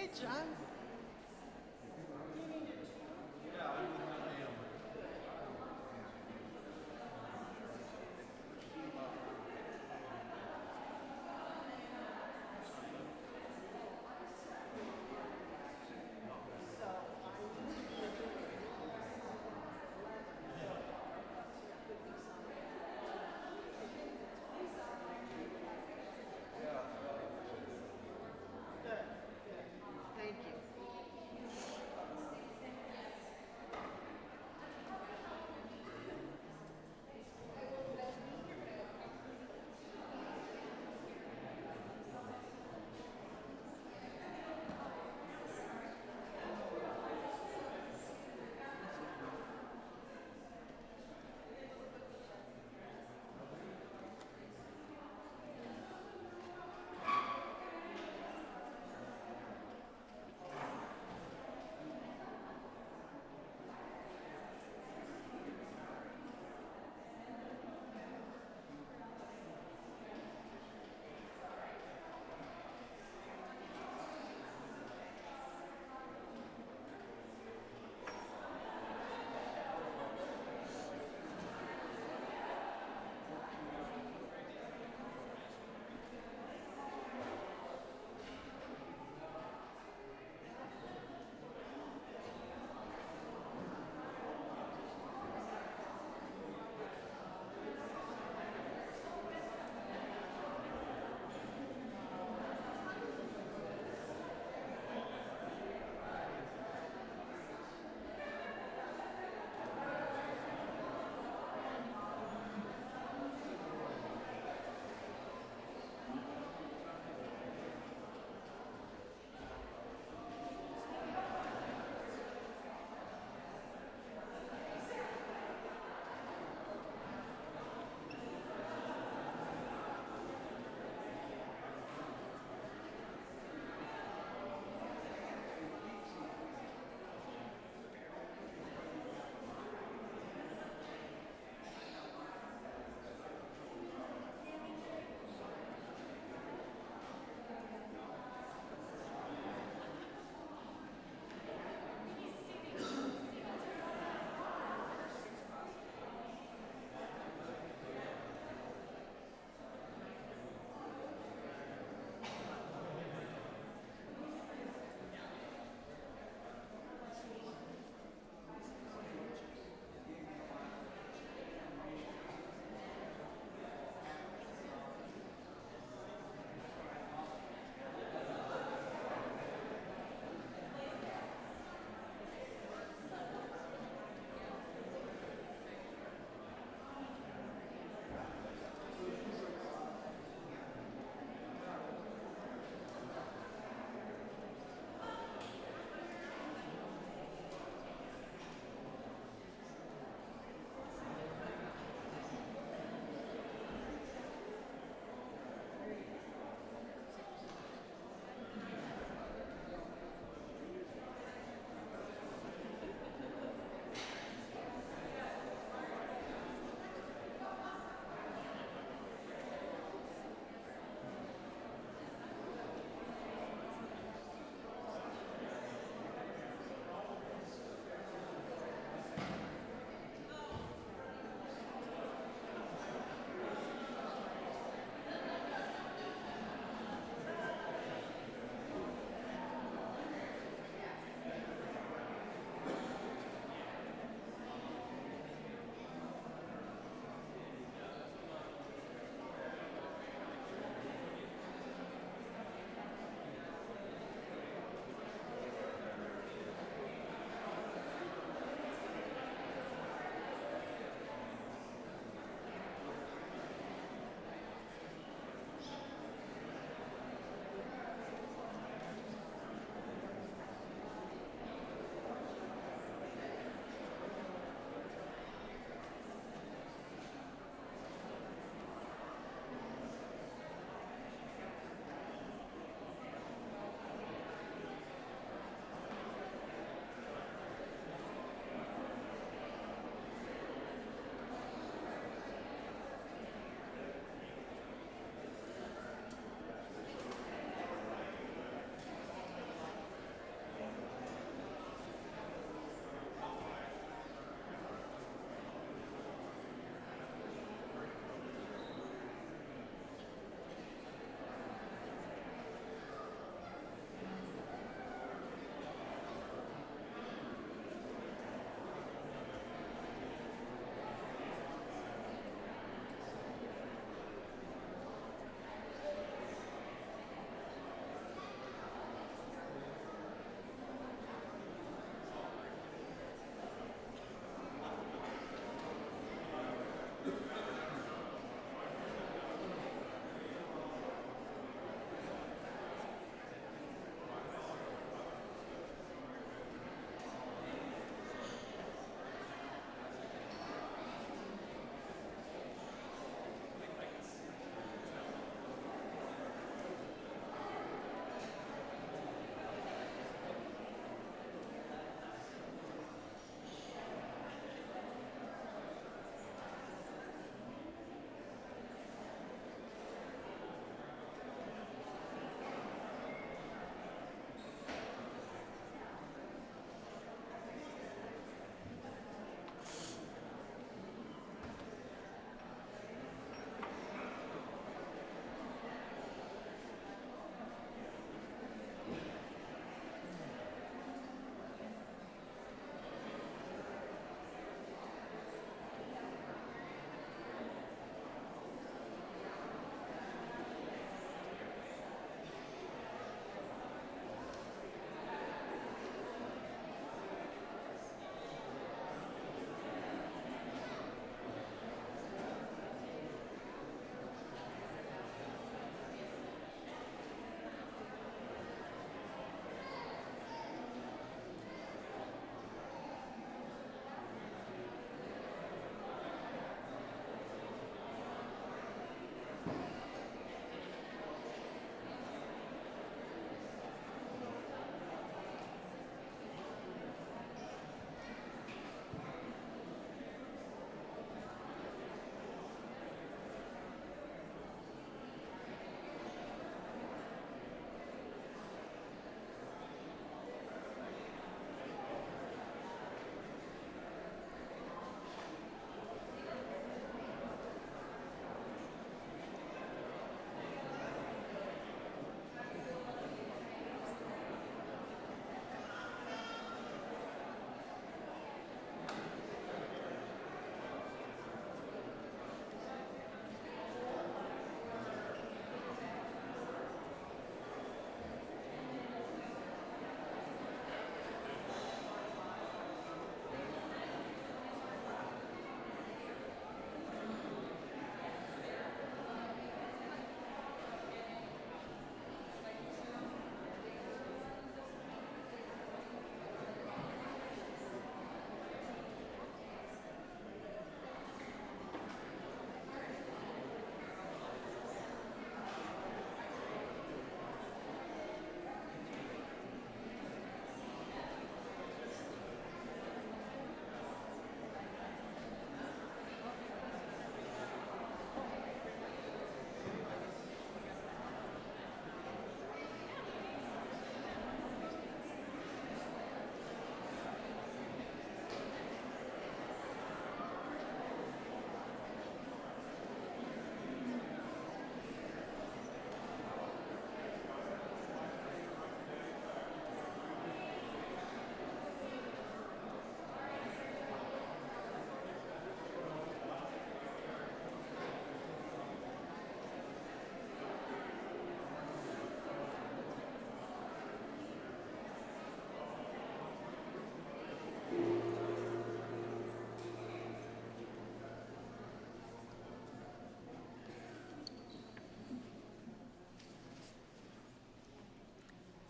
Hey, John. Thank you.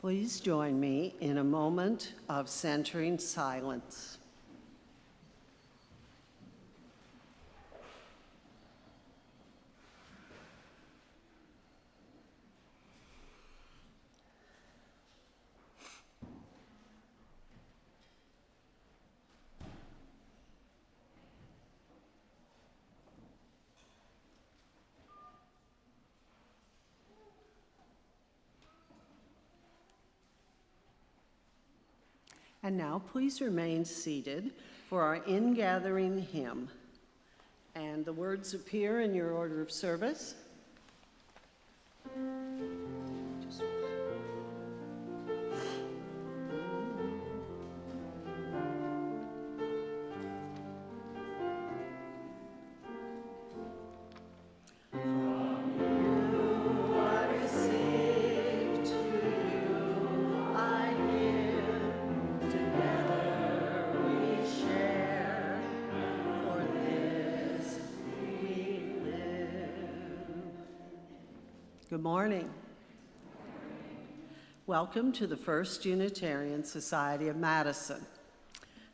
Please join me in a moment of centering silence. And now please remain seated for our in-gathering hymn. And the words appear in your order of service. Good morning. Welcome to the First Unitarian Society of Madison.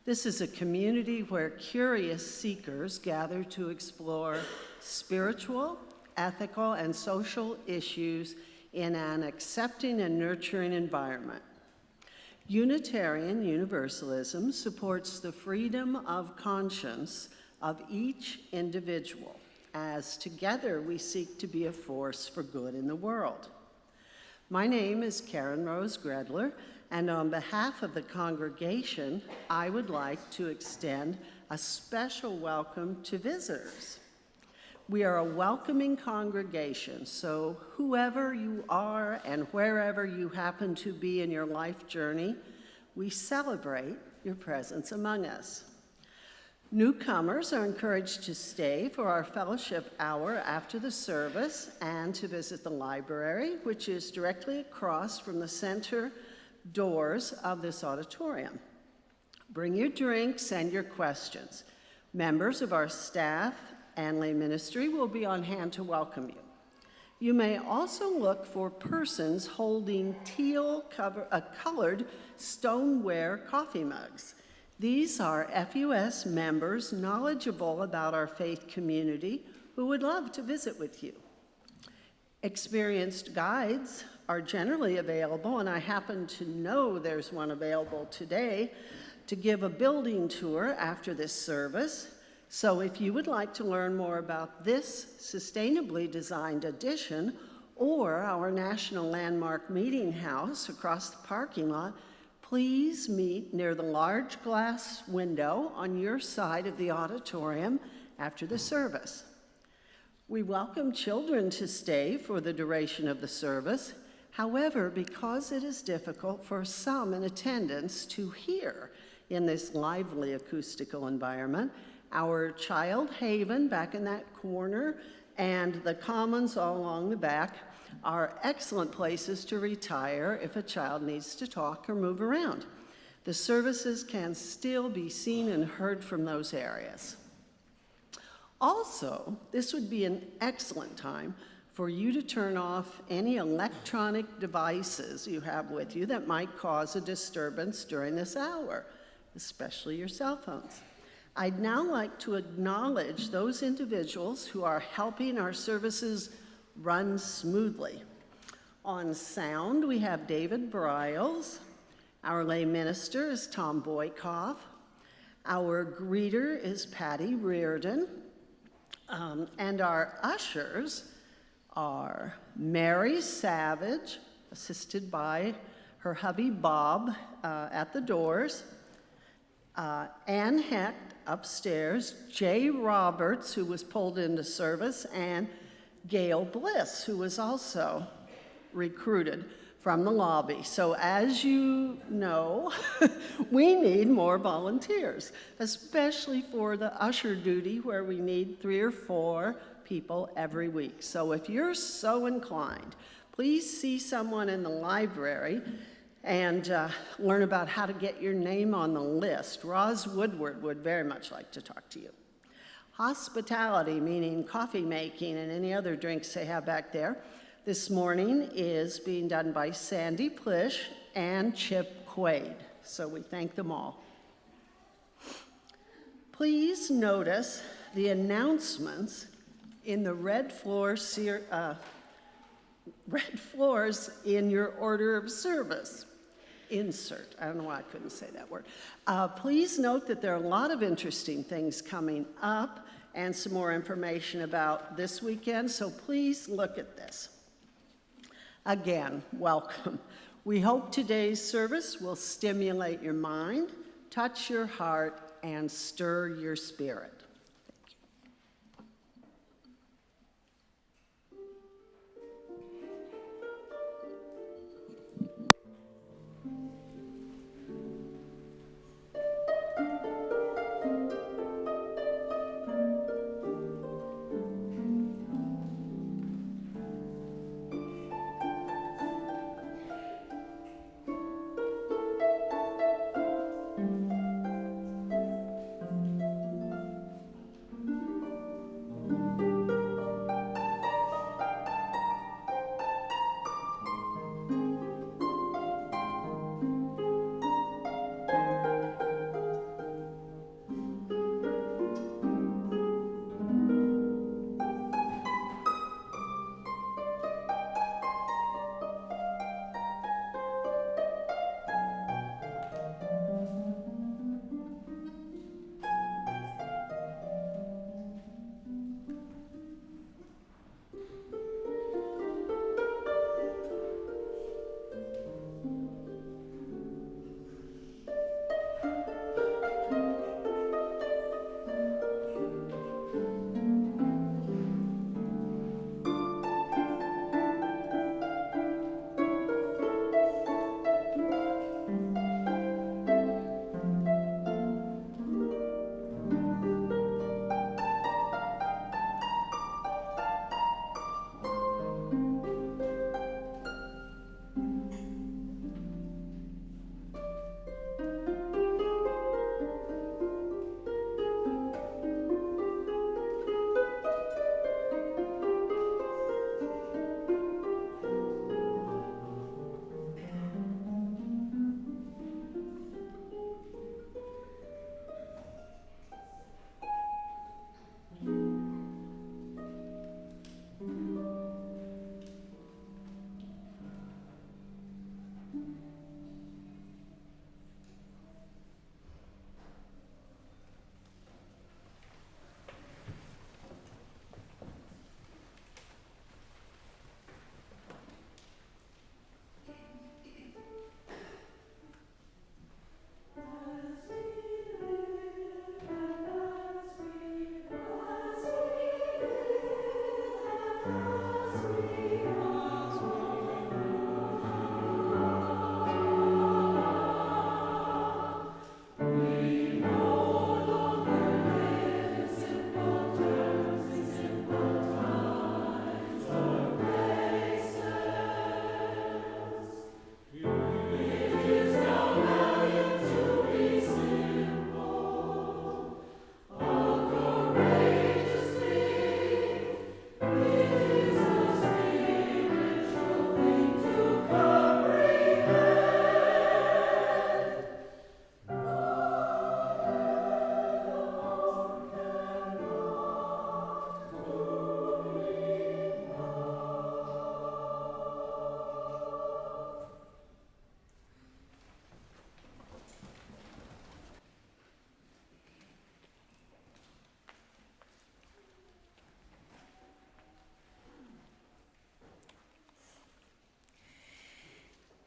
This is a community where curious seekers gather to explore spiritual, ethical, and social issues in an accepting and nurturing environment. Unitarian Universalism supports the freedom of conscience of each individual, as together we seek to be a force for good in the world. My name is Karen Rose Gredler, and on behalf of the congregation, I would like to extend a special welcome to visitors. We are a welcoming congregation, so whoever you are and wherever you happen to be in your life journey, we celebrate your presence among us. Newcomers are encouraged to stay for our fellowship hour after the service and to visit the library, which is directly across from the center doors of this auditorium. Bring your drinks and your questions. Members of our staff and lay ministry will be on hand to welcome you. You may also look for persons holding colored stoneware coffee mugs. These are FUS members knowledgeable about our faith community who would love to visit with you. Experienced guides are generally available, and I happen to know there's one available today to give a building tour after this service. So if you would like to learn more about this sustainably designed addition or our National Landmark Meeting House across the parking lot, please meet near the large glass window on your side of the auditorium after the service. We welcome children to stay for the duration of the service. However, because it is difficult for some in attendance to hear in this lively acoustical environment, our child haven back in that corner and the commons all along the back are excellent places to retire if a child needs to talk or move around. The services can still be seen and heard from those areas. Also, this would be an excellent time for you to turn off any electronic devices you have with you that might cause a disturbance during this hour, especially your cell phones. I'd now like to acknowledge those individuals who are helping our services run smoothly. On sound, we have David Briles. Our lay minister is Tom Boykoff. Our greeter is Patty Reardon. And our ushers are Mary Savage, assisted by her hubby Bob at the doors, Ann Hecht upstairs, Jay Roberts, who was pulled into service, and Gail Bliss, who was also recruited from the lobby. So as you know, we need more volunteers, especially for the usher duty where we need 3 or 4 people every week. So if you're so inclined, please see someone in the library and learn about how to get your name on the list. Roz Woodward would very much like to talk to you. Hospitality, meaning coffee making and any other drinks they have back there, this morning is being done by Sandy Plish and Chip Quaid. So we thank them all. Please notice the announcements in the red floors in your order of service. Insert. I don't know why I couldn't say that word. Please note that there are a lot of interesting things coming up and some more information about this weekend, so please look at this. Again, welcome. We hope today's service will stimulate your mind, touch your heart, and stir your spirit.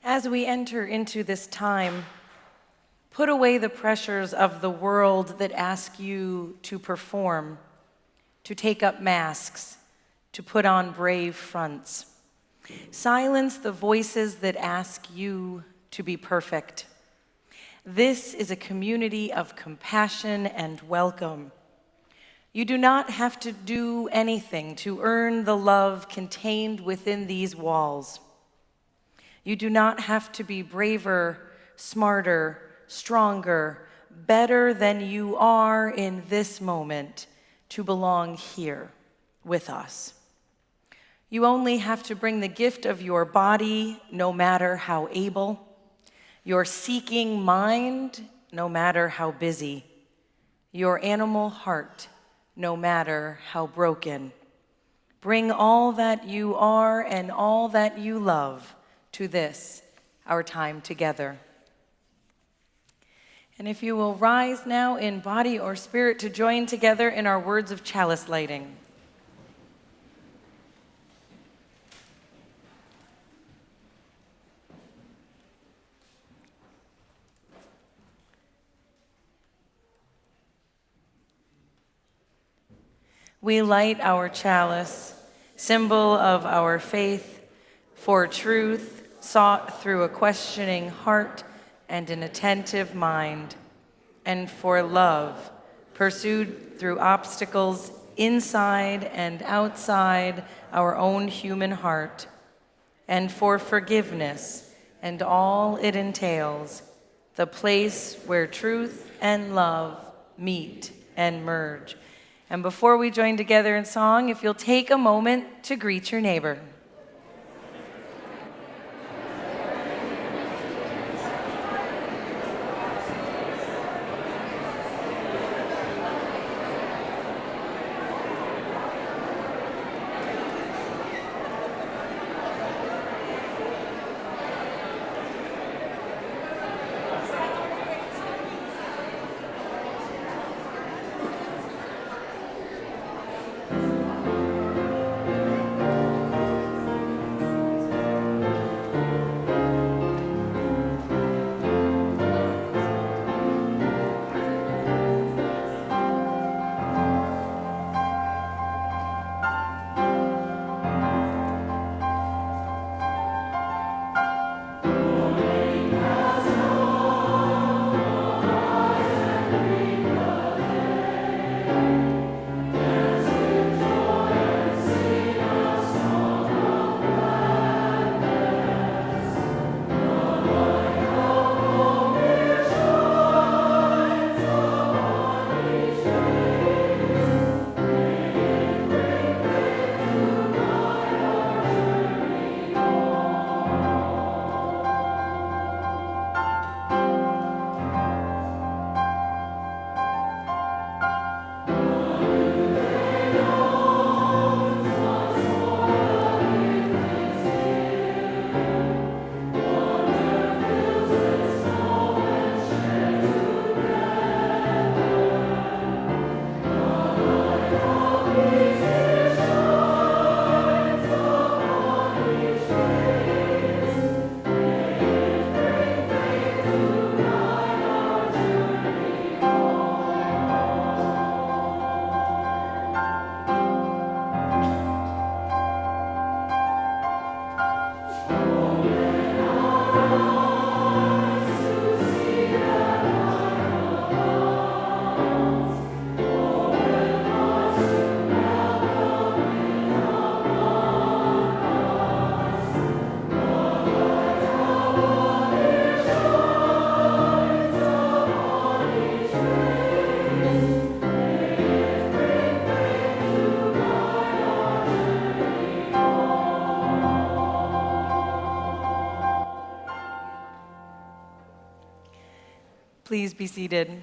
As we enter into this time, put away the pressures of the world that ask you to perform, to take up masks, to put on brave fronts. Silence the voices that ask you to be perfect. This is a community of compassion and welcome. You do not have to do anything to earn the love contained within these walls. You do not have to be braver, smarter, stronger, better than you are in this moment to belong here with us. You only have to bring the gift of your body, no matter how able, your seeking mind, no matter how busy, your animal heart, no matter how broken. Bring all that you are and all that you love to this, our time together. And if you will rise now in body or spirit to join together in our words of chalice lighting. We light our chalice, symbol of our faith, for truth sought through a questioning heart and an attentive mind, and for love pursued through obstacles inside and outside our own human heart, and for forgiveness and all it entails, the place where truth and love meet and merge. And before we join together in song, if you'll take a moment to greet your neighbor. Please be seated.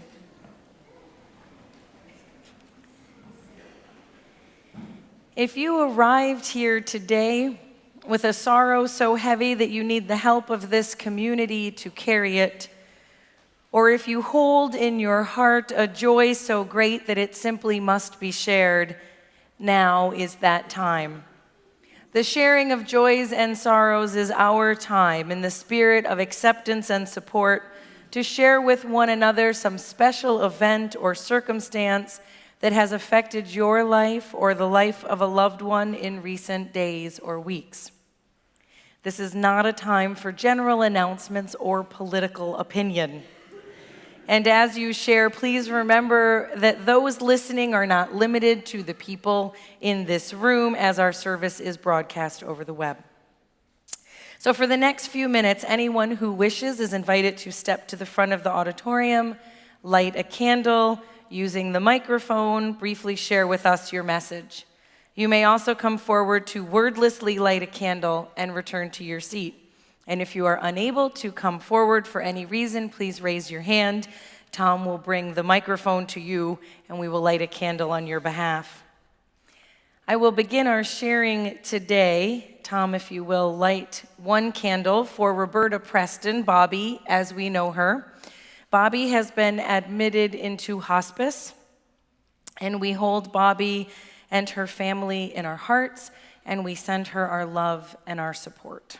If you arrived here today with a sorrow so heavy that you need the help of this community to carry it, or if you hold in your heart a joy so great that it simply must be shared, now is that time. The sharing of joys and sorrows is our time in the spirit of acceptance and support to share with one another some special event or circumstance that has affected your life or the life of a loved one in recent days or weeks. This is not a time for general announcements or political opinion. And as you share, please remember that those listening are not limited to the people in this room, as our service is broadcast over the web. So for the next few minutes, anyone who wishes is invited to step to the front of the auditorium, light a candle, using the microphone, briefly share with us your message. You may also come forward to wordlessly light a candle and return to your seat. And if you are unable to come forward for any reason, please raise your hand. Tom will bring the microphone to you, and we will light a candle on your behalf. I will begin our sharing today. Tom, if you will, light one candle for Roberta Preston, Bobby, as we know her. Bobby has been admitted into hospice, and we hold Bobby and her family in our hearts, and we send her our love and our support.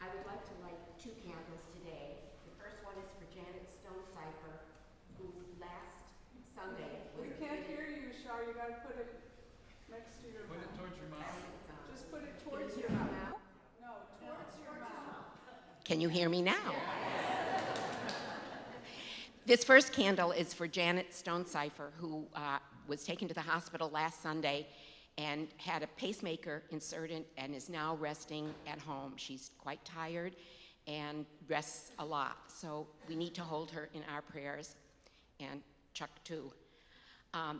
I would like to light 2 candles today. The first one is for Janet Stone-Cipher, who last Sunday was... We can't hear you, Shar. You gotta put it next to your mouth. Put it towards your mouth. Just put it towards your mouth. No, towards your mouth. Can you hear me now? This first candle is for Janet Stone-Cipher, who was taken to the hospital last Sunday and had a pacemaker inserted and is now resting at home. She's quite tired and rests a lot, so we need to hold her in our prayers, and Chuck too.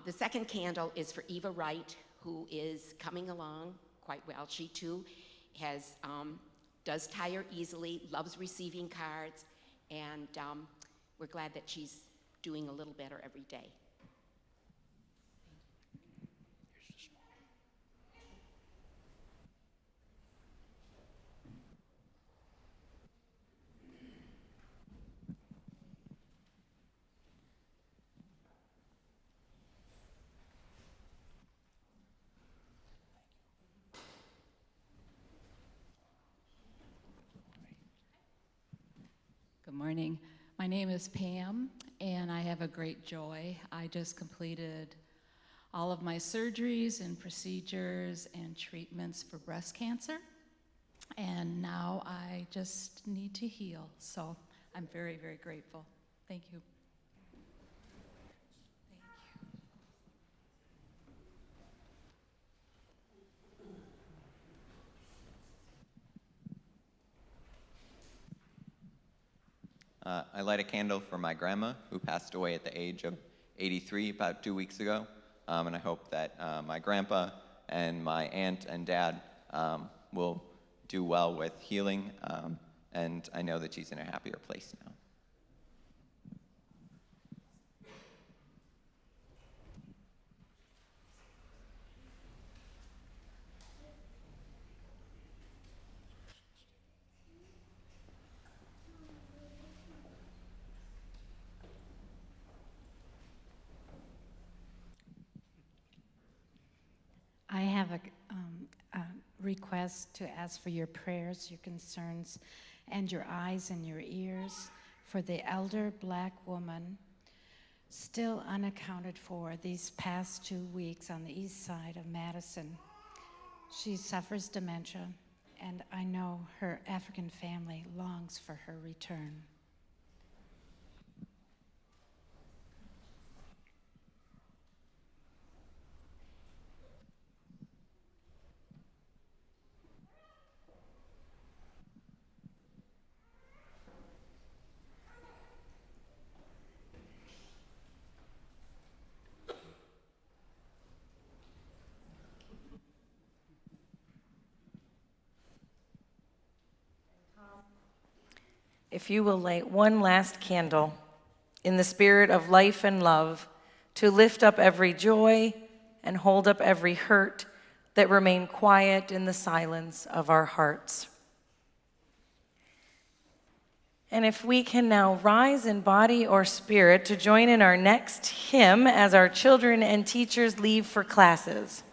The second candle is for Eva Wright, who is coming along quite well. She too does tire easily, loves receiving cards, and we're glad that she's doing a little better every day. Good morning. My name is Pam, and I have a great joy. I just completed all of my surgeries and procedures and treatments for breast cancer, and now I just need to heal. So I'm very, very grateful. Thank you. I light a candle for my grandma, who passed away at the age of 83 about 2 weeks ago. And I hope that my grandpa and my aunt and dad will do well with healing. And I know that she's in a happier place now. I have a request to ask for your prayers, your concerns, and your eyes and your ears for the elder Black woman still unaccounted for these past 2 weeks on the east side of Madison. She suffers dementia, and I know her African family longs for her return. If you will light one last candle in the spirit of life and love to lift up every joy and hold up every hurt that remain quiet in the silence of our hearts. And if we can now rise in body or spirit to join in our next hymn as our children and teachers leave for classes.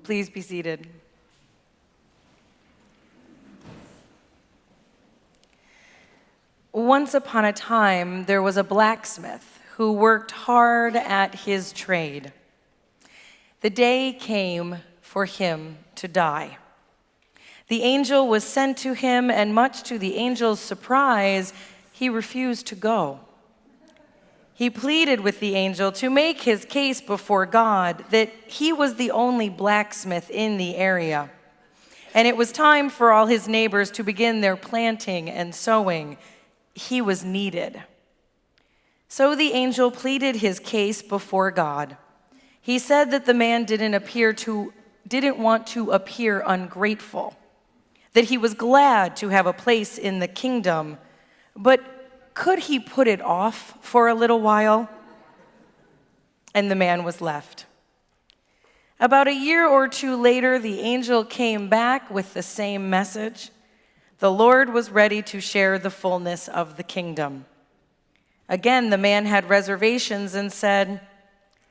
Please be seated. Once upon a time, there was a blacksmith who worked hard at his trade. The day came for him to die. The angel was sent to him, and much to the angel's surprise, he refused to go. He pleaded with the angel to make his case before God that he was the only blacksmith in the area, and it was time for all his neighbors to begin their planting and sowing. He was needed. So the angel pleaded his case before God. He said that the man didn't want to appear ungrateful, that he was glad to have a place in the kingdom, but could he put it off for a little while? And the man was left. About a year or two later, the angel came back with the same message. The Lord was ready to share the fullness of the kingdom. Again, the man had reservations and said,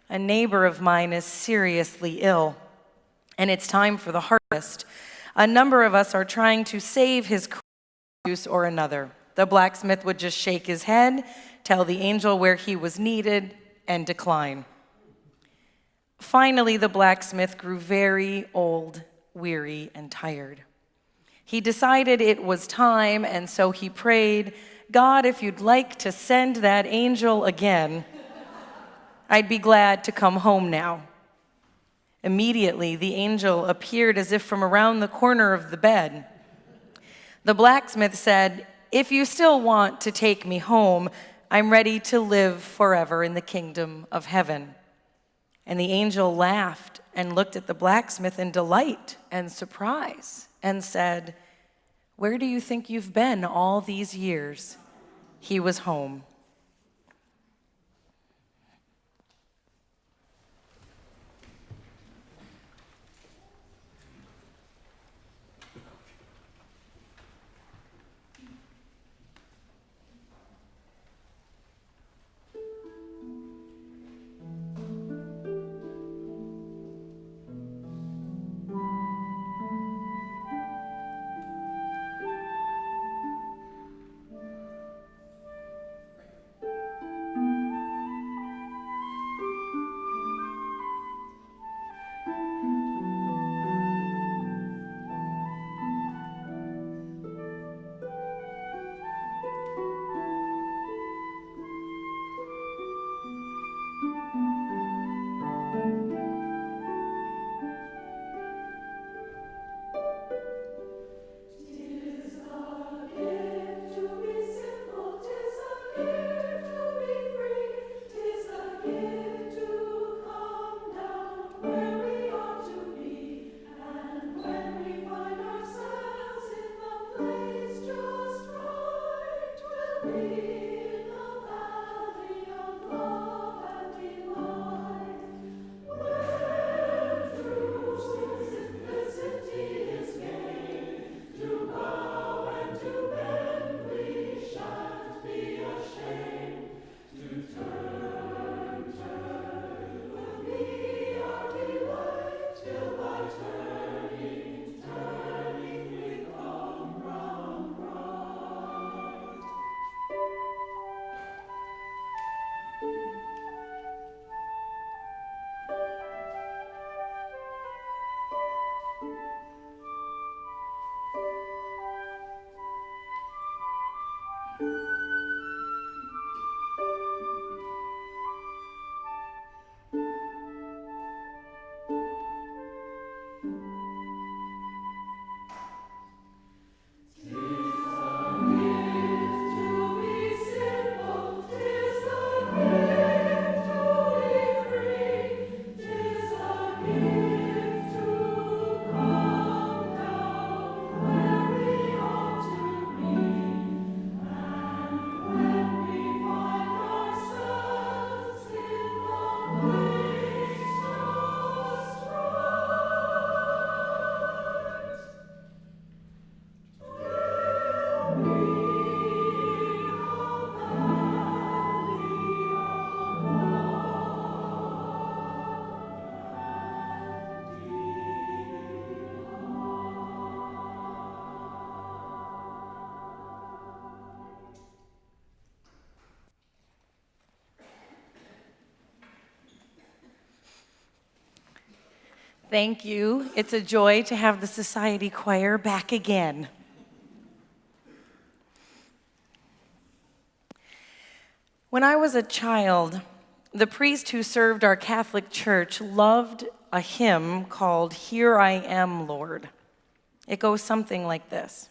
"A neighbor of mine is seriously ill, and it's time for the harvest. A number of us are trying to save his use or another." The blacksmith would just shake his head, tell the angel where he was needed, and decline. Finally, the blacksmith grew very old, weary, and tired. He decided it was time, and so he prayed, "God, if you'd like to send that angel again, I'd be glad to come home now." Immediately, the angel appeared as if from around the corner of the bed. The blacksmith said, "If you still want to take me home, I'm ready to live forever in the kingdom of heaven." And the angel laughed and looked at the blacksmith in delight and surprise and said, "Where do you think you've been all these years?" He was home. Thank you. It's a joy to have the Society Choir back again. When I was a child, the priest who served our Catholic Church loved a hymn called "Here I Am, Lord." It goes something like this.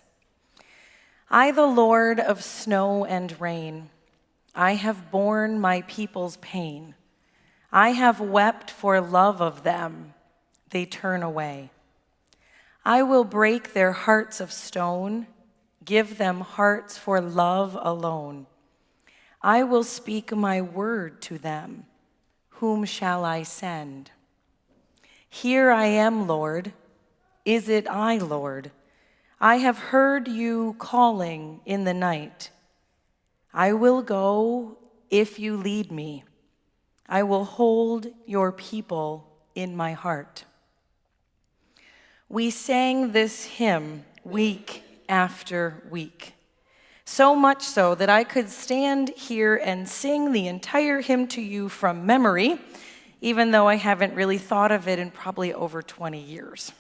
I, the Lord of snow and rain, I have borne my people's pain. I have wept for love of them. They turn away. I will break their hearts of stone, give them hearts for love alone. I will speak my word to them. Whom shall I send? Here I am, Lord. Is it I, Lord? I have heard you calling in the night. I will go if you lead me. I will hold your people in my heart. We sang this hymn week after week, so much so that I could stand here and sing the entire hymn to you from memory, even though I haven't really thought of it in probably over 20 years.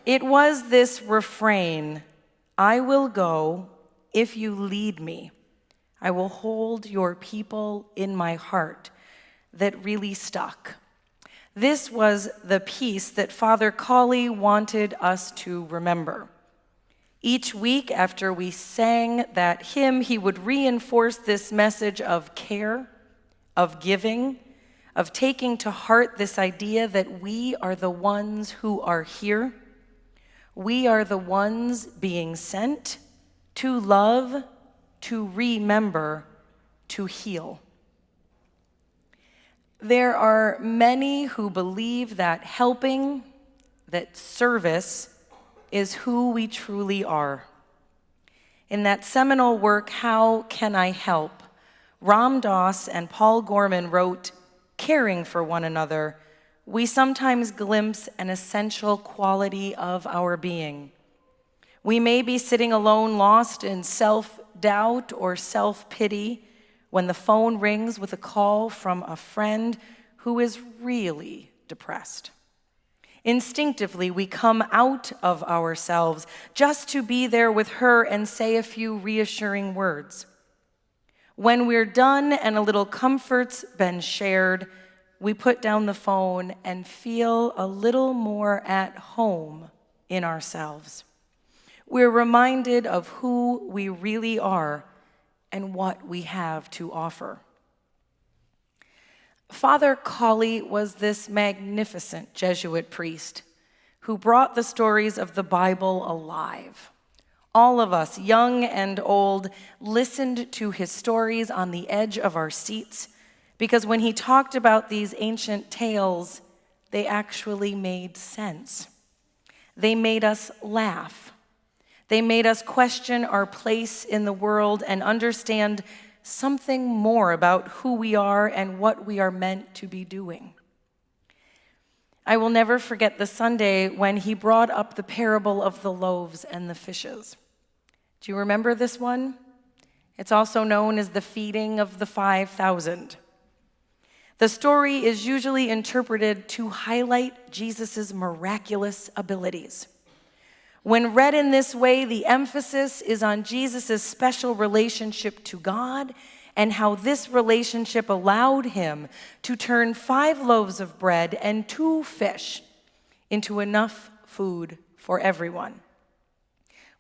It was this refrain, I will go if you lead me. I will hold your people in my heart, that really stuck. This was the piece that Father Colley wanted us to remember. Each week after we sang that hymn, he would reinforce this message of care, of giving, of taking to heart this idea that we are the ones who are here. We are the ones being sent to love, to remember, to heal. There are many who believe that helping, that service, is who we truly are. In that seminal work, How Can I Help?, Ram Dass and Paul Gorman wrote, caring for one another, we sometimes glimpse an essential quality of our being. We may be sitting alone, lost in self-doubt or self-pity, when the phone rings with a call from a friend who is really depressed. Instinctively, we come out of ourselves just to be there with her and say a few reassuring words. When we're done and a little comfort's been shared, we put down the phone and feel a little more at home in ourselves. We're reminded of who we really are and what we have to offer. Father Colley was this magnificent Jesuit priest who brought the stories of the Bible alive. All of us, young and old, listened to his stories on the edge of our seats because when he talked about these ancient tales, they actually made sense. They made us laugh. They made us question our place in the world and understand something more about who we are and what we are meant to be doing. I will never forget the Sunday when he brought up the parable of the loaves and the fishes. Do you remember this one? It's also known as the feeding of the 5,000. The story is usually interpreted to highlight Jesus' miraculous abilities. When read in this way, the emphasis is on Jesus' special relationship to God and how this relationship allowed him to turn 5 loaves of bread and 2 fish into enough food for everyone.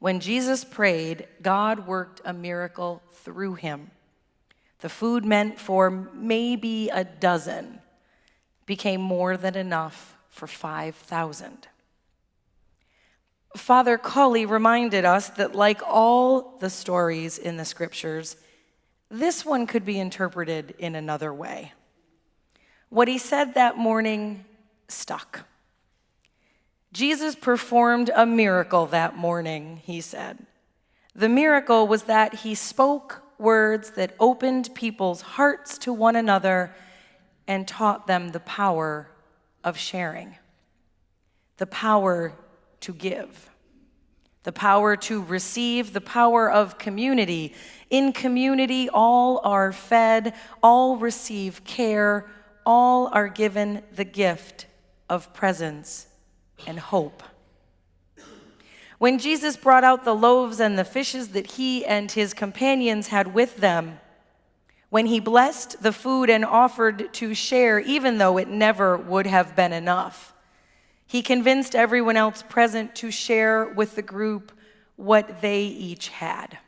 When Jesus prayed, God worked a miracle through him. The food meant for maybe a dozen became more than enough for 5,000. Father Colley reminded us that like all the stories in the scriptures, this one could be interpreted in another way. What he said that morning stuck. Jesus performed a miracle that morning, he said. The miracle was that he spoke words that opened people's hearts to one another and taught them the power of sharing, the power to give, the power to receive, the power of community. In community, all are fed, all receive care, all are given the gift of presence and hope. When Jesus brought out the loaves and the fishes that he and his companions had with them, when he blessed the food and offered to share, even though it never would have been enough, he convinced everyone else present to share with the group what they each had.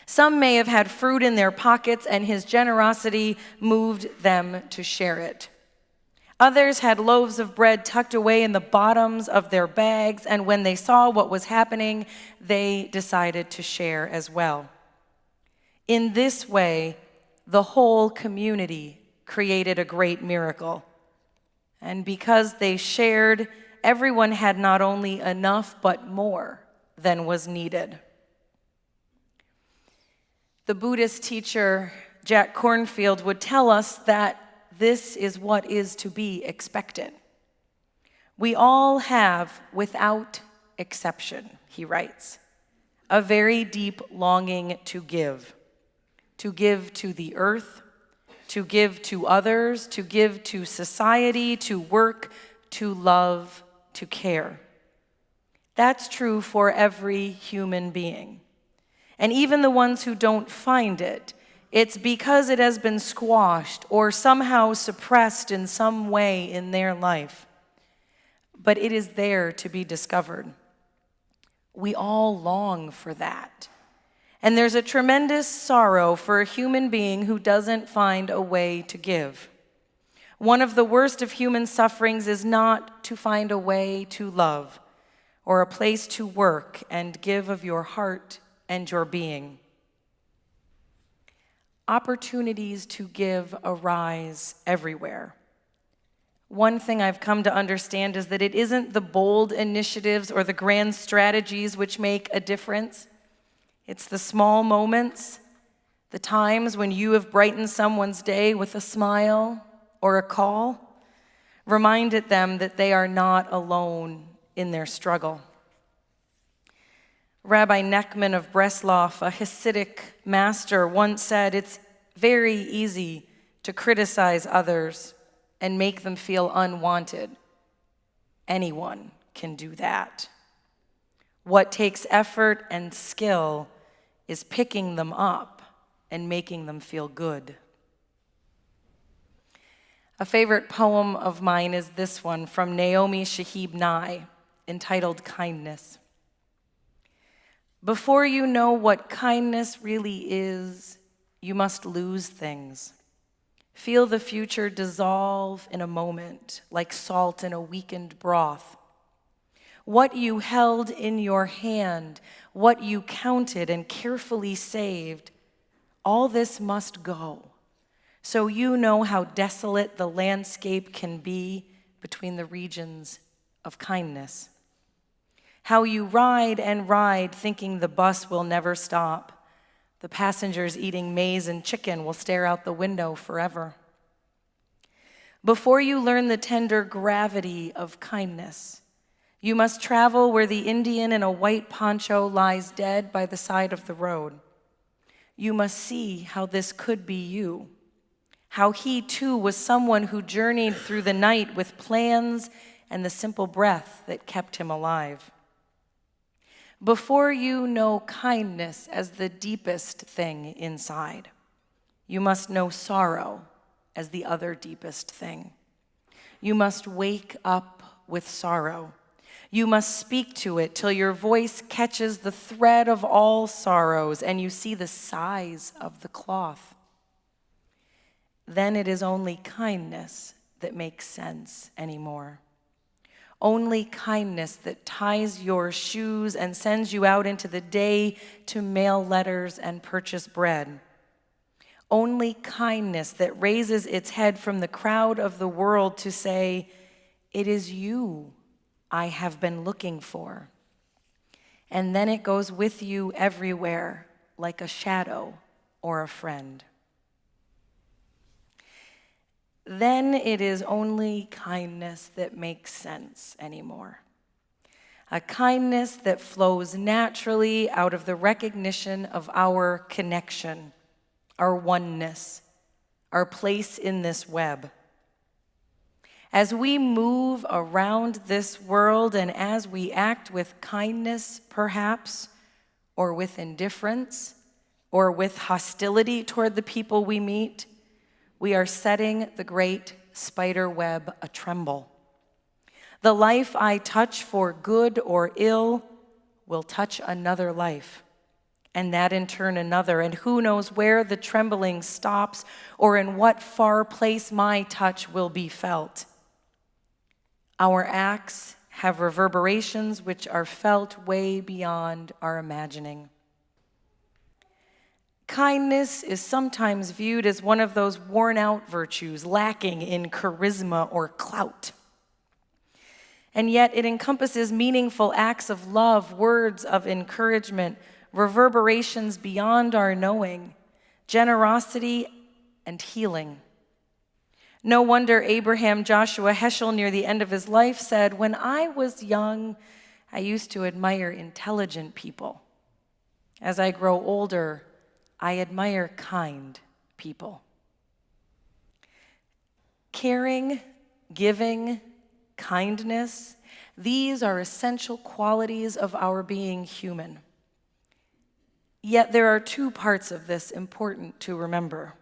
Some may have had fruit in their pockets, and his generosity moved them to share it. Others had loaves of bread tucked away in the bottoms of their bags, and when they saw what was happening, they decided to share as well. In this way, the whole community created a great miracle. And because they shared, everyone had not only enough, but more than was needed. The Buddhist teacher Jack Kornfield would tell us that this is what is to be expected. We all have, without exception, he writes, a very deep longing to give to the earth, to give to others, to give to society, to work, to love, to care. That's true for every human being. And even the ones who don't find it, it's because it has been squashed or somehow suppressed in some way in their life. But it is there to be discovered. We all long for that. And there's a tremendous sorrow for a human being who doesn't find a way to give. One of the worst of human sufferings is not to find a way to love or a place to work and give of your heart and your being. Opportunities to give arise everywhere. One thing I've come to understand is that it isn't the bold initiatives or the grand strategies which make a difference. It's the small moments, the times when you have brightened someone's day with a smile or a call, reminded them that they are not alone in their struggle. Rabbi Neckman of Breslov, a Hasidic master, once said, "It's very easy to criticize others and make them feel unwanted. Anyone can do that. What takes effort and skill is picking them up and making them feel good." A favorite poem of mine is this one from Naomi Shihab Nye, entitled Kindness. Before you know what kindness really is, you must lose things. Feel the future dissolve in a moment, like salt in a weakened broth. What you held in your hand, what you counted and carefully saved, all this must go, so you know how desolate the landscape can be between the regions of kindness. How you ride and ride thinking the bus will never stop. The passengers eating maize and chicken will stare out the window forever. Before you learn the tender gravity of kindness, you must travel where the Indian in a white poncho lies dead by the side of the road. You must see how this could be you, how he too was someone who journeyed through the night with plans and the simple breath that kept him alive. Before you know kindness as the deepest thing inside, you must know sorrow as the other deepest thing. You must wake up with sorrow. You must speak to it till your voice catches the thread of all sorrows and you see the size of the cloth. Then it is only kindness that makes sense anymore. Only kindness that ties your shoes and sends you out into the day to mail letters and purchase bread. Only kindness that raises its head from the crowd of the world to say, "It is you I have been looking for." And then it goes with you everywhere like a shadow or a friend. Then it is only kindness that makes sense anymore. A kindness that flows naturally out of the recognition of our connection, our oneness, our place in this web. As we move around this world and as we act with kindness, perhaps, or with indifference, or with hostility toward the people we meet, we are setting the great spider web a-tremble. The life I touch for good or ill will touch another life, and that in turn another, and who knows where the trembling stops or in what far place my touch will be felt. Our acts have reverberations which are felt way beyond our imagining. Kindness is sometimes viewed as one of those worn-out virtues lacking in charisma or clout. And yet it encompasses meaningful acts of love, words of encouragement, reverberations beyond our knowing, generosity, and healing. No wonder Abraham Joshua Heschel, near the end of his life, said, "When I was young, I used to admire intelligent people. As I grow older, I admire kind people." Caring, giving, kindness, these are essential qualities of our being human. Yet there are two parts of this important to remember.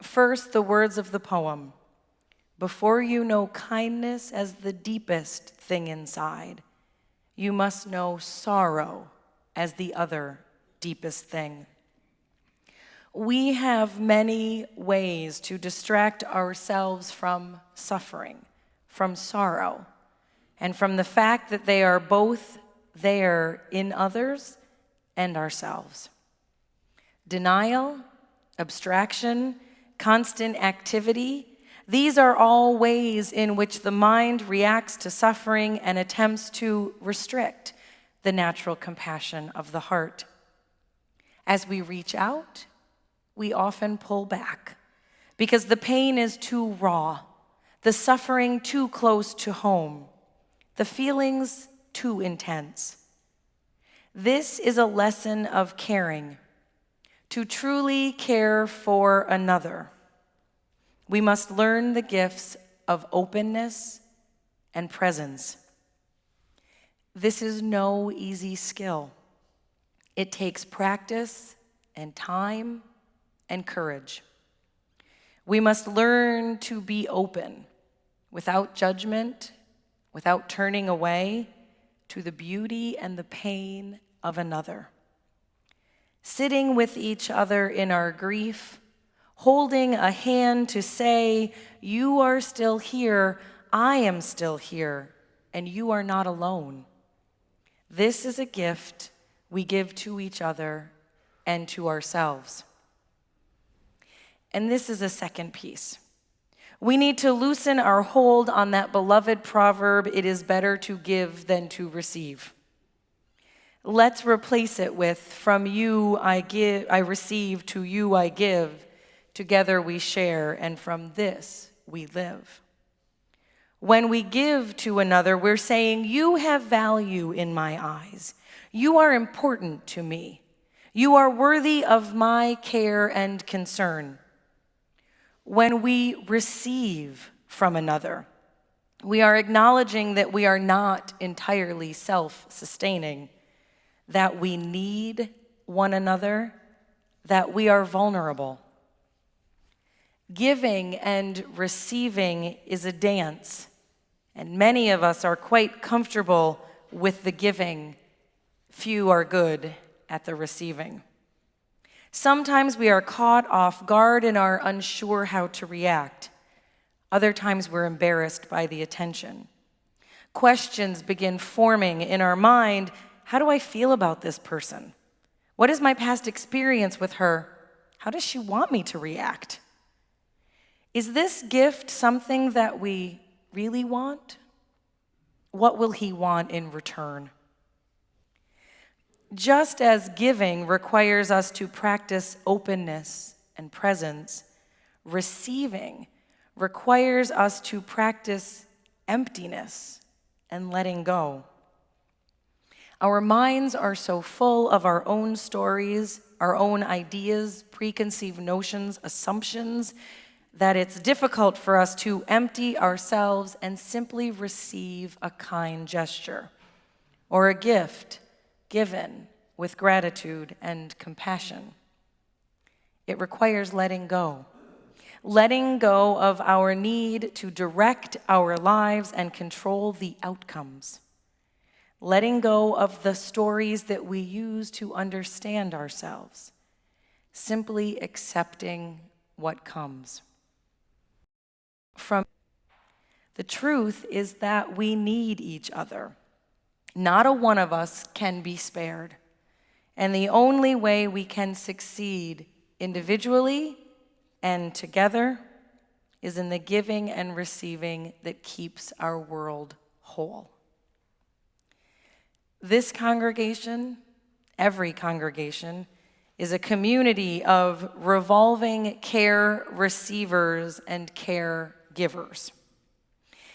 First, the words of the poem, "Before you know kindness as the deepest thing inside, you must know sorrow as the other deepest thing." We have many ways to distract ourselves from suffering, from sorrow, and from the fact that they are both there in others and ourselves. Denial, abstraction, constant activity, these are all ways in which the mind reacts to suffering and attempts to restrict the natural compassion of the heart. As we reach out, we often pull back because the pain is too raw, the suffering too close to home, the feelings too intense. This is a lesson of caring. To truly care for another, we must learn the gifts of openness and presence. This is no easy skill. It takes practice and time and courage. We must learn to be open, without judgment, without turning away, to the beauty and the pain of another. Sitting with each other in our grief, holding a hand to say, "You are still here, I am still here, and you are not alone." This is a gift we give to each other and to ourselves. And this is a second piece. We need to loosen our hold on that beloved proverb, "It is better to give than to receive." Let's replace it with, "From you I receive, to you I give. Together we share, and from this we live." When we give to another, we're saying, "You have value in my eyes. You are important to me. You are worthy of my care and concern." When we receive from another, we are acknowledging that we are not entirely self-sustaining, that we need one another, that we are vulnerable. Giving and receiving is a dance, and many of us are quite comfortable with the giving. Few are good at the receiving. Sometimes we are caught off guard and are unsure how to react. Other times we're embarrassed by the attention. Questions begin forming in our mind. How do I feel about this person? What is my past experience with her? How does she want me to react? Is this gift something that we really want? What will he want in return? Just as giving requires us to practice openness and presence, receiving requires us to practice emptiness and letting go. Our minds are so full of our own stories, our own ideas, preconceived notions, assumptions, that it's difficult for us to empty ourselves and simply receive a kind gesture or a gift given with gratitude and compassion. It requires letting go of our need to direct our lives and control the outcomes, letting go of the stories that we use to understand ourselves, simply accepting what comes. The truth is that we need each other. Not a one of us can be spared. And the only way we can succeed individually and together is in the giving and receiving that keeps our world whole. This congregation, every congregation, is a community of revolving care receivers and care givers.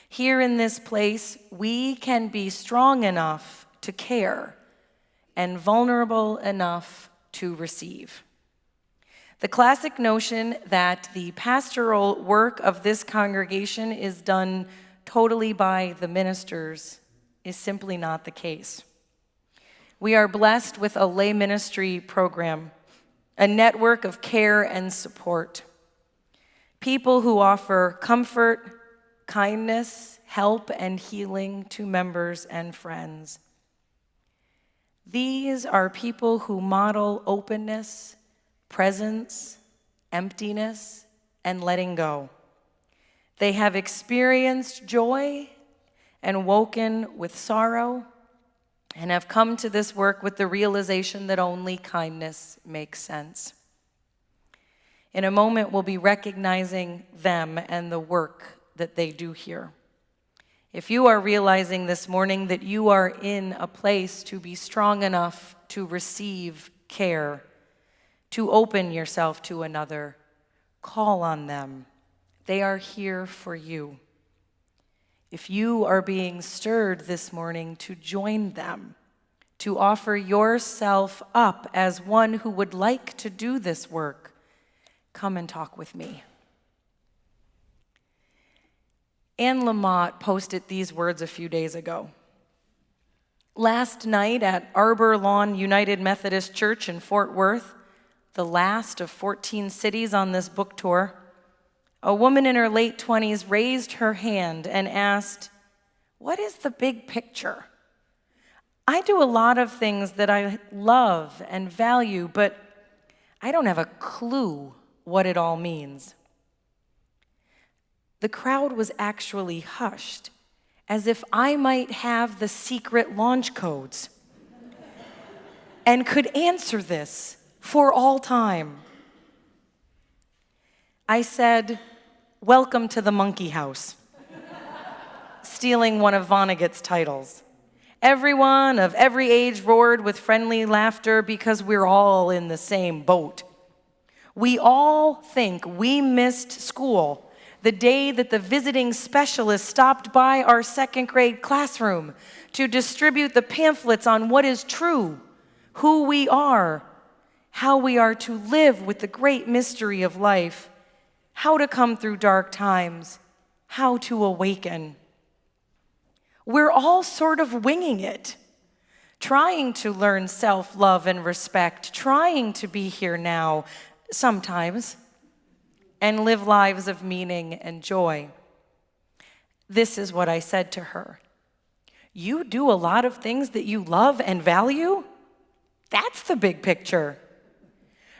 Here in this place, we can be strong enough to care and vulnerable enough to receive. The classic notion that the pastoral work of this congregation is done totally by the ministers is simply not the case. We are blessed with a lay ministry program, a network of care and support, people who offer comfort, kindness, help, and healing to members and friends. These are people who model openness, presence, emptiness, and letting go. They have experienced joy and woken with sorrow and have come to this work with the realization that only kindness makes sense. In a moment, we'll be recognizing them and the work that they do here. If you are realizing this morning that you are in a place to be strong enough to receive care, to open yourself to another, call on them. They are here for you. If you are being stirred this morning to join them, to offer yourself up as one who would like to do this work, come and talk with me. Anne Lamott posted these words a few days ago. Last night at Arbor Lawn United Methodist Church in Fort Worth, the last of 14 cities on this book tour, a woman in her late 20s raised her hand and asked, "What is the big picture? I do a lot of things that I love and value, but I don't have a clue what it all means." The crowd was actually hushed, as if I might have the secret launch codes and could answer this for all time. I said, "Welcome to the monkey house," stealing one of Vonnegut's titles. Everyone of every age roared with friendly laughter because we're all in the same boat. We all think we missed school the day that the visiting specialist stopped by our second grade classroom to distribute the pamphlets on what is true, who we are, how we are to live with the great mystery of life, how to come through dark times, how to awaken. We're all sort of winging it, trying to learn self-love and respect, trying to be here now, sometimes, and live lives of meaning and joy. This is what I said to her. You do a lot of things that you love and value? That's the big picture.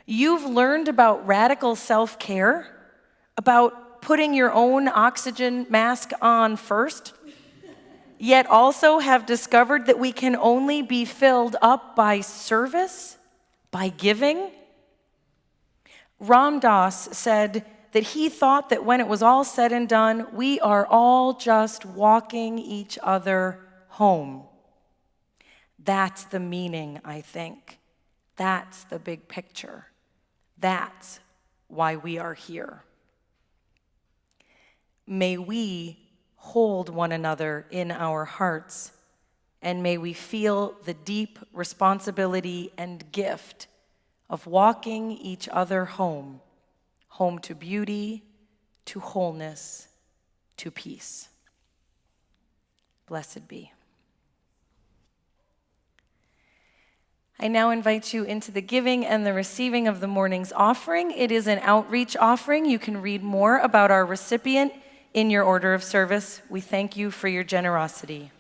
You've learned about radical self-care, about putting your own oxygen mask on first, yet also have discovered that we can only be filled up by service, by giving. Ram Dass said that he thought that when it was all said and done, we are all just walking each other home. That's the meaning, I think. That's the big picture. That's why we are here. May we hold one another in our hearts, and may we feel the deep responsibility and gift of walking each other home, home to beauty, to wholeness, to peace. Blessed be. I now invite you into the giving and the receiving of the morning's offering. It is an outreach offering. You can read more about our recipient in your order of service. We thank you for your generosity.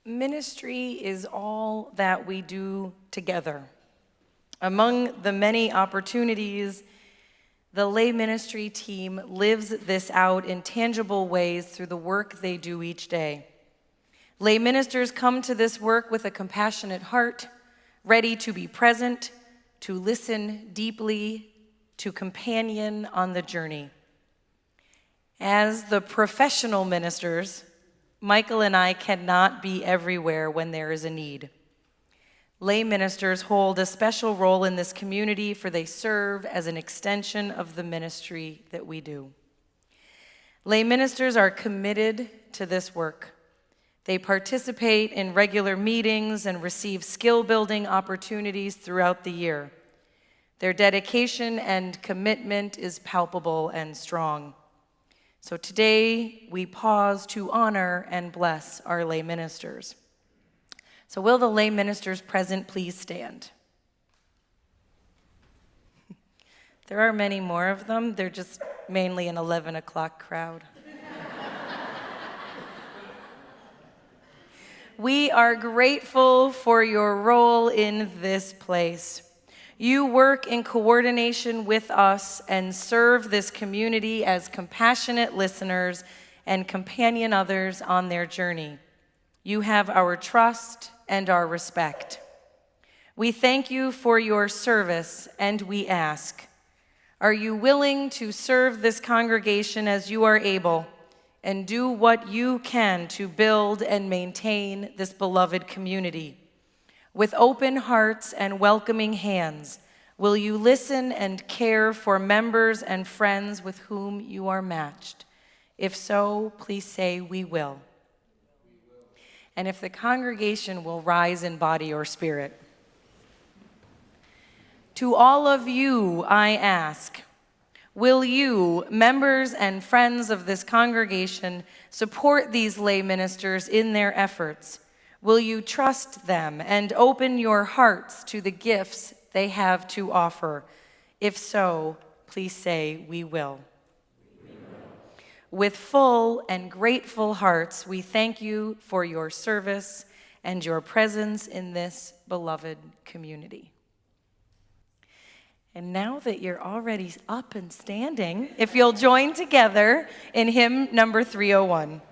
Ministry is all that we do together. Among the many opportunities, the lay ministry team lives this out in tangible ways through the work they do each day. Lay ministers come to this work with a compassionate heart, ready to be present, to listen deeply, to companion on the journey. As the professional ministers, Michael and I cannot be everywhere when there is a need. Lay ministers hold a special role in this community, for they serve as an extension of the ministry that we do. Lay ministers are committed to this work. They participate in regular meetings and receive skill-building opportunities throughout the year. Their dedication and commitment is palpable and strong. So today, we pause to honor and bless our lay ministers. So will the lay ministers present please stand? There are many more of them. They're just mainly an 11 o'clock crowd. We are grateful for your role in this place. You work in coordination with us and serve this community as compassionate listeners and companion others on their journey. You have our trust and our respect. We thank you for your service, and we ask, are you willing to serve this congregation as you are able and do what you can to build and maintain this beloved community? With open hearts and welcoming hands, will you listen and care for members and friends with whom you are matched? If so, please say, we will. And if the congregation will rise in body or spirit. To all of you, I ask, will you, members and friends of this congregation, support these lay ministers in their efforts? Will you trust them and open your hearts to the gifts they have to offer? If so, please say, we will. With full and grateful hearts, we thank you for your service and your presence in this beloved community. And now that you're already up and standing, if you'll join together in hymn number 301.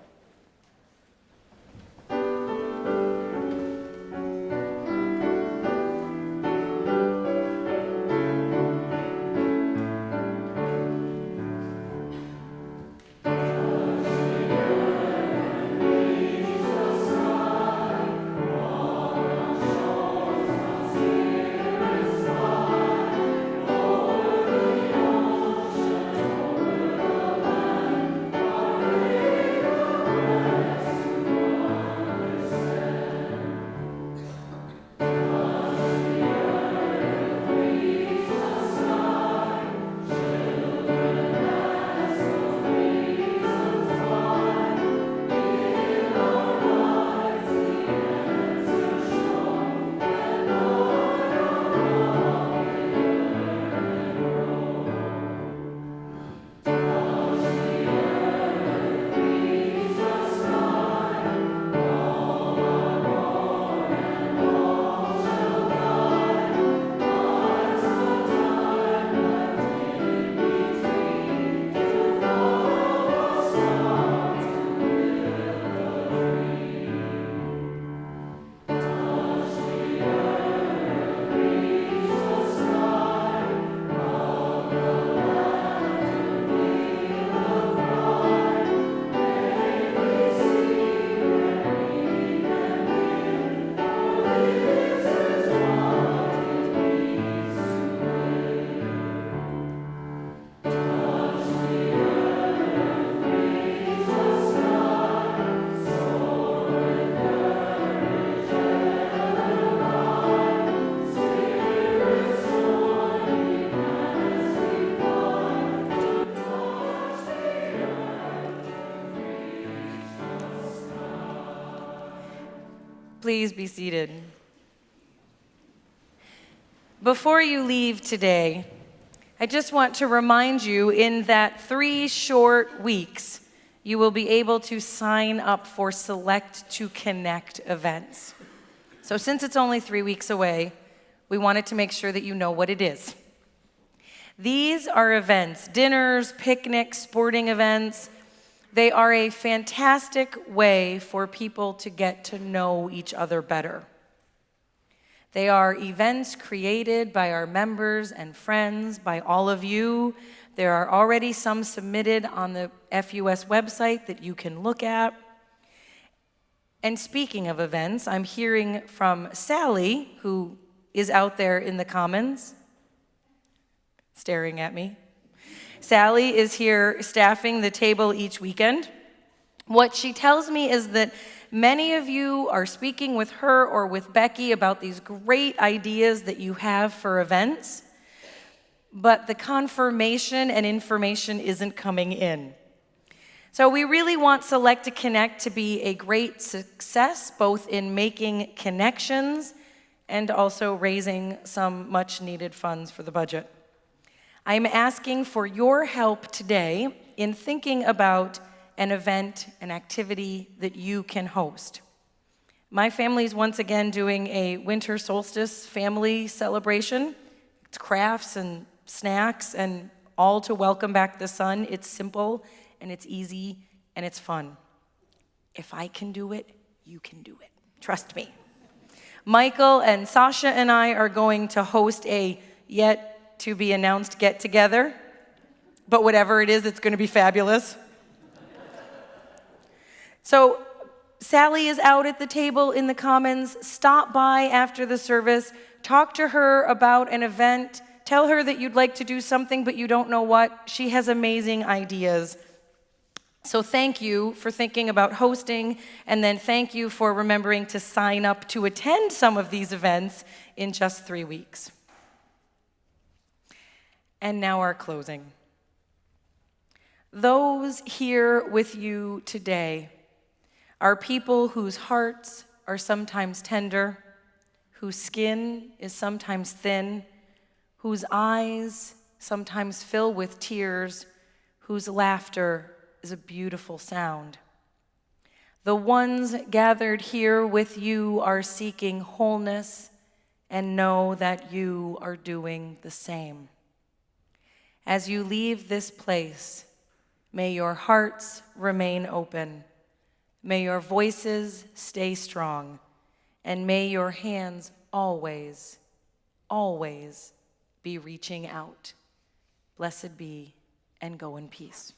Please be seated. Before you leave today, I just want to remind you in that 3 short weeks, you will be able to sign up for Select to Connect events. So since it's only 3 weeks away, we wanted to make sure that you know what it is. These are events, dinners, picnics, sporting events. They are a fantastic way for people to get to know each other better. They are events created by our members and friends, by all of you. There are already some submitted on the FUS website that you can look at. And speaking of events, I'm hearing from Sally, who is out there in the Commons, staring at me. Sally is here staffing the table each weekend. What she tells me is that many of you are speaking with her or with Becky about these great ideas that you have for events, but the confirmation and information isn't coming in. So we really want Select to Connect to be a great success, both in making connections and also raising some much-needed funds for the budget. I'm asking for your help today in thinking about an event, an activity that you can host. My family's once again doing a winter solstice family celebration. It's crafts and snacks and all to welcome back the sun. It's simple and it's easy and it's fun. If I can do it, You can do it. Trust me. Michael and Sasha and I are going to host a yet-to-be-announced get-together. But whatever it is, it's going to be fabulous. So Sally is out at the table in the Commons. Stop by after the service. Talk to her about an event. Tell her that you'd like to do something, but you don't know what. She has amazing ideas. So thank you for thinking about hosting, and then thank you for remembering to sign up to attend some of these events in just 3 weeks. And now our closing. Those here with you today are people whose hearts are sometimes tender, whose skin is sometimes thin, whose eyes sometimes fill with tears, whose laughter is a beautiful sound. The ones gathered here with you are seeking wholeness and know that you are doing the same. As you leave this place, may your hearts remain open, may your voices stay strong, and may your hands always, always be reaching out. Blessed be, and go in peace.